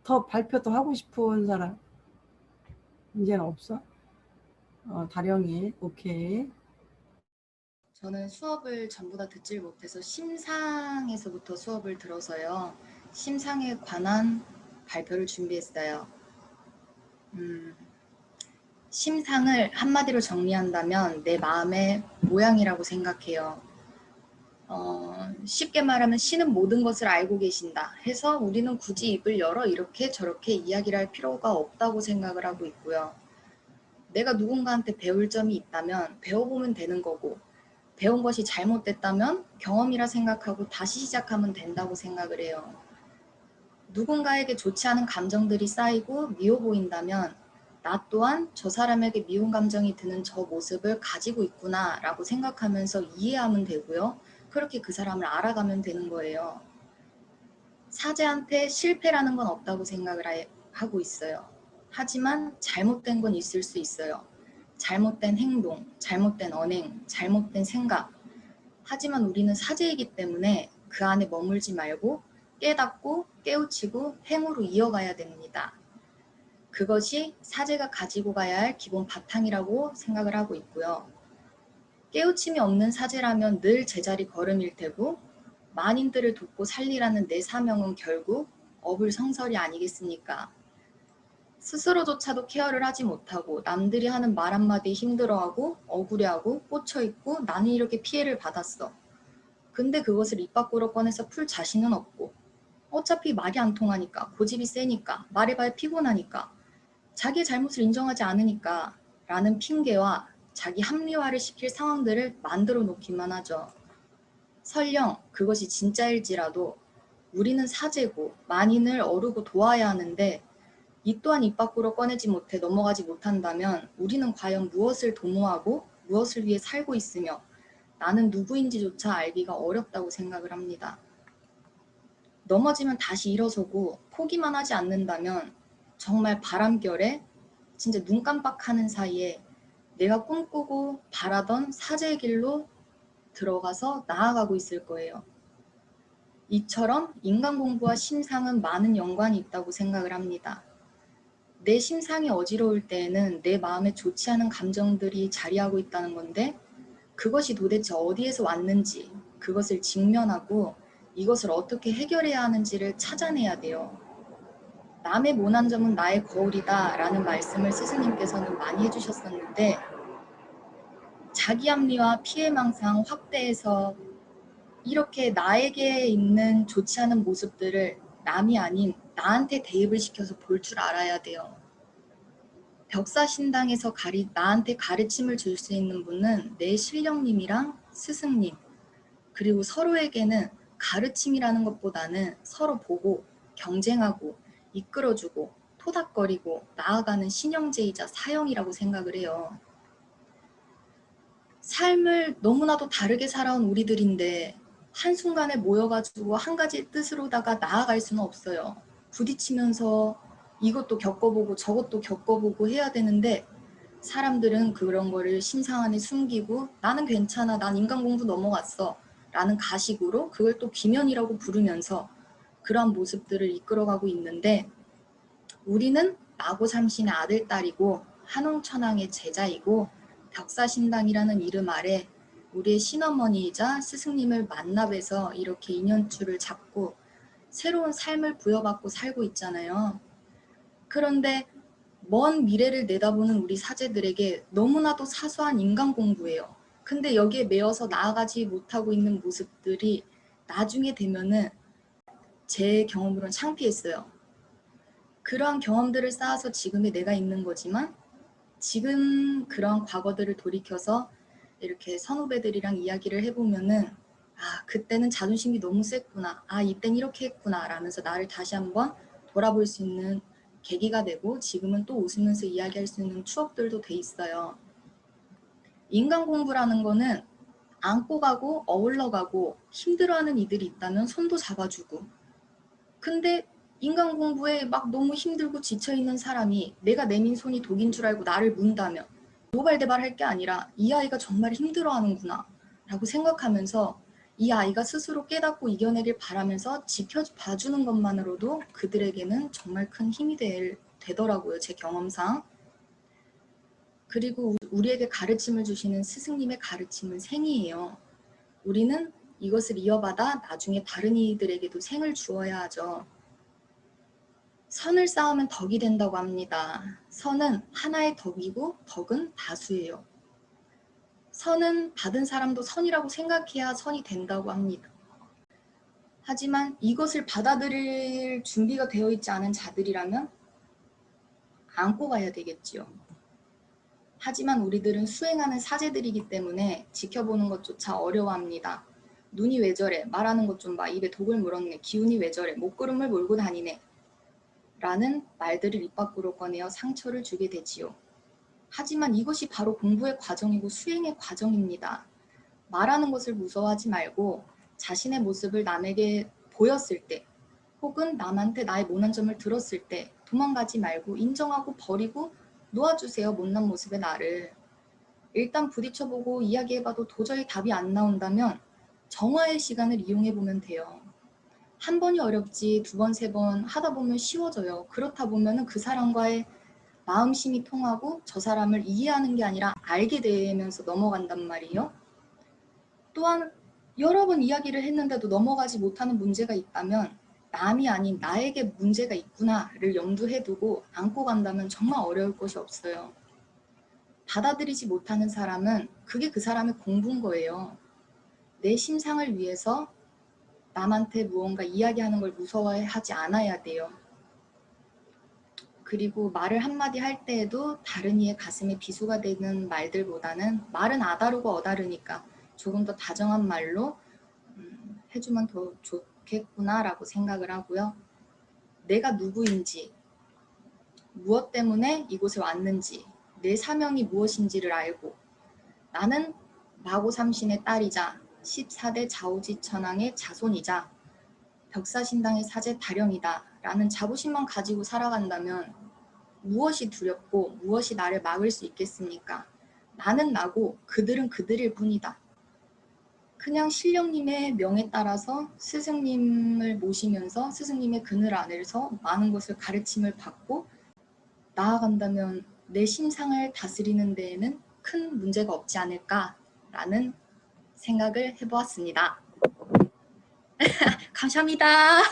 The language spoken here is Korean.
더 발표 더 하고 싶은 사람 이제는 없어? 다령이 오케이. 저는 수업을 전부 다 듣질 못해서 심상에서부터 수업을 들어서요. 심상에 관한 발표를 준비했어요. 심상을 한마디로 정리한다면 내 마음의 모양이라고 생각해요. 쉽게 말하면 신은 모든 것을 알고 계신다 해서 우리는 굳이 입을 열어 이렇게 저렇게 이야기를 할 필요가 없다고 생각을 하고 있고요. 내가 누군가한테 배울 점이 있다면 배워보면 되는 거고, 배운 것이 잘못됐다면 경험이라 생각하고 다시 시작하면 된다고 생각을 해요. 누군가에게 좋지 않은 감정들이 쌓이고 미워 보인다면 나 또한 저 사람에게 미운 감정이 드는 저 모습을 가지고 있구나 라고 생각하면서 이해하면 되고요. 그렇게 그 사람을 알아가면 되는 거예요. 사제한테 실패라는 건 없다고 생각을 하고 있어요. 하지만 잘못된 건 있을 수 있어요. 잘못된 행동, 잘못된 언행, 잘못된 생각. 하지만 우리는 사제이기 때문에 그 안에 머물지 말고 깨닫고 깨우치고 행으로 이어가야 됩니다. 그것이 사제가 가지고 가야 할 기본 바탕이라고 생각을 하고 있고요. 깨우침이 없는 사제라면 늘 제자리 걸음일 테고 만인들을 돕고 살리라는 내 사명은 결국 어불성설이 아니겠습니까? 스스로조차도 케어를 하지 못하고 남들이 하는 말 한마디에 힘들어하고 억울해하고 꽂혀있고 나는 이렇게 피해를 받았어. 근데 그것을 입 밖으로 꺼내서 풀 자신은 없고 어차피 말이 안 통하니까 고집이 세니까 말해봐야 피곤하니까 자기의 잘못을 인정하지 않으니까 라는 핑계와 자기 합리화를 시킬 상황들을 만들어 놓기만 하죠. 설령 그것이 진짜일지라도 우리는 사제고 만인을 어루고 도와야 하는데 이 또한 입 밖으로 꺼내지 못해 넘어가지 못한다면 우리는 과연 무엇을 도모하고 무엇을 위해 살고 있으며 나는 누구인지조차 알기가 어렵다고 생각을 합니다. 넘어지면 다시 일어서고 포기만 하지 않는다면 정말 바람결에 진짜 눈 깜빡하는 사이에 내가 꿈꾸고 바라던 사제의 길로 들어가서 나아가고 있을 거예요. 이처럼 인간 공부와 심상은 많은 연관이 있다고 생각을 합니다. 내 심상이 어지러울 때에는 내 마음에 좋지 않은 감정들이 자리하고 있다는 건데 그것이 도대체 어디에서 왔는지 그것을 직면하고 이것을 어떻게 해결해야 하는지를 찾아내야 돼요. 남의 모난 점은 나의 거울이다 라는 말씀을 스승님께서는 많이 해주셨었는데 자기 합리화 피해망상 확대해서 이렇게 나에게 있는 좋지 않은 모습들을 남이 아닌 나한테 대입을 시켜서 볼 줄 알아야 돼요. 벽사신당에서 나한테 가르침을 줄 수 있는 분은 내 신령님이랑 스승님, 그리고 서로에게는 가르침이라는 것보다는 서로 보고 경쟁하고 이끌어주고 토닥거리고 나아가는 신형제이자 사형이라고 생각을 해요. 삶을 너무나도 다르게 살아온 우리들인데 한순간에 모여가지고 한 가지 뜻으로다가 나아갈 수는 없어요. 부딪히면서 이것도 겪어보고 저것도 겪어보고 해야 되는데 사람들은 그런 거를 심상 안에 숨기고 나는 괜찮아, 난 인간 공부 넘어갔어 라는 가식으로 그걸 또 기면이라고 부르면서 그러한 모습들을 이끌어가고 있는데 우리는 나고삼신의 아들, 딸이고 한홍천왕의 제자이고 벽사신당이라는 이름 아래 우리의 신어머니이자 스승님을 만나 뵈서 이렇게 인연줄을 잡고 새로운 삶을 부여받고 살고 있잖아요. 그런데 먼 미래를 내다보는 우리 사제들에게 너무나도 사소한 인간 공부예요. 근데 여기에 매여서 나아가지 못하고 있는 모습들이 나중에 되면은 제 경험으로는 창피했어요. 그러한 경험들을 쌓아서 지금의 내가 있는 거지만 지금 그런 과거들을 돌이켜서 이렇게 선후배들이랑 이야기를 해보면은 아, 그때는 자존심이 너무 셌구나. 아, 이땐 이렇게 했구나. 라면서 나를 다시 한번 돌아볼 수 있는 계기가 되고 지금은 또 웃으면서 이야기할 수 있는 추억들도 돼 있어요. 인간 공부라는 거는 안고 가고 어울러 가고 힘들어하는 이들이 있다면 손도 잡아주고 근데 인간 공부에 막 너무 힘들고 지쳐있는 사람이 내가 내민 손이 독인 줄 알고 나를 문다면 노발대발할 게 아니라 이 아이가 정말 힘들어하는구나 라고 생각하면서 이 아이가 스스로 깨닫고 이겨내길 바라면서 지켜봐주는 것만으로도 그들에게는 정말 큰 힘이 되더라고요. 제 경험상. 그리고 우리에게 가르침을 주시는 스승님의 가르침은 생이에요. 우리는 이것을 이어받아 나중에 다른 이들에게도 생을 주어야 하죠. 선을 쌓으면 덕이 된다고 합니다. 선은 하나의 덕이고 덕은 다수예요. 선은 받은 사람도 선이라고 생각해야 선이 된다고 합니다. 하지만 이것을 받아들일 준비가 되어 있지 않은 자들이라면 안고 가야 되겠지요. 하지만 우리들은 수행하는 사제들이기 때문에 지켜보는 것조차 어려워합니다. 눈이 왜 저래? 말하는 것 좀 봐. 입에 독을 물었네. 기운이 왜 저래? 목구름을 몰고 다니네. 라는 말들을 입 밖으로 꺼내어 상처를 주게 되지요. 하지만 이것이 바로 공부의 과정이고 수행의 과정입니다. 말하는 것을 무서워하지 말고 자신의 모습을 남에게 보였을 때 혹은 남한테 나의 못난 점을 들었을 때 도망가지 말고 인정하고 버리고 놓아주세요. 못난 모습의 나를. 일단 부딪혀보고 이야기해봐도 도저히 답이 안 나온다면 정화의 시간을 이용해보면 돼요. 한 번이 어렵지 두 번, 세 번 하다 보면 쉬워져요. 그렇다 보면 그 사람과의 마음심이 통하고 저 사람을 이해하는 게 아니라 알게 되면서 넘어간단 말이에요. 또한 여러 번 이야기를 했는데도 넘어가지 못하는 문제가 있다면 남이 아닌 나에게 문제가 있구나를 염두에 두고 안고 간다면 정말 어려울 것이 없어요. 받아들이지 못하는 사람은 그게 그 사람의 공부인 거예요. 내 심상을 위해서 남한테 무언가 이야기하는 걸 무서워하지 않아야 돼요. 그리고 말을 한마디 할 때에도 다른 이의 가슴에 비수가 되는 말들보다는 말은 아다르고 어다르니까 조금 더 다정한 말로 해주면 더 좋겠구나라고 생각을 하고요. 내가 누구인지, 무엇 때문에 이곳에 왔는지, 내 사명이 무엇인지를 알고 나는 마고삼신의 딸이자 14대 좌우지 천왕의 자손이자 벽사신당의 사제 다령이다 라는 자부심만 가지고 살아간다면 무엇이 두렵고 무엇이 나를 막을 수 있겠습니까? 나는 나고 그들은 그들일 뿐이다. 그냥 신령님의 명에 따라서 스승님을 모시면서 스승님의 그늘 안에서 많은 것을 가르침을 받고 나아간다면 내 심상을 다스리는 데에는 큰 문제가 없지 않을까라는 생각을 해보았습니다. 감사합니다.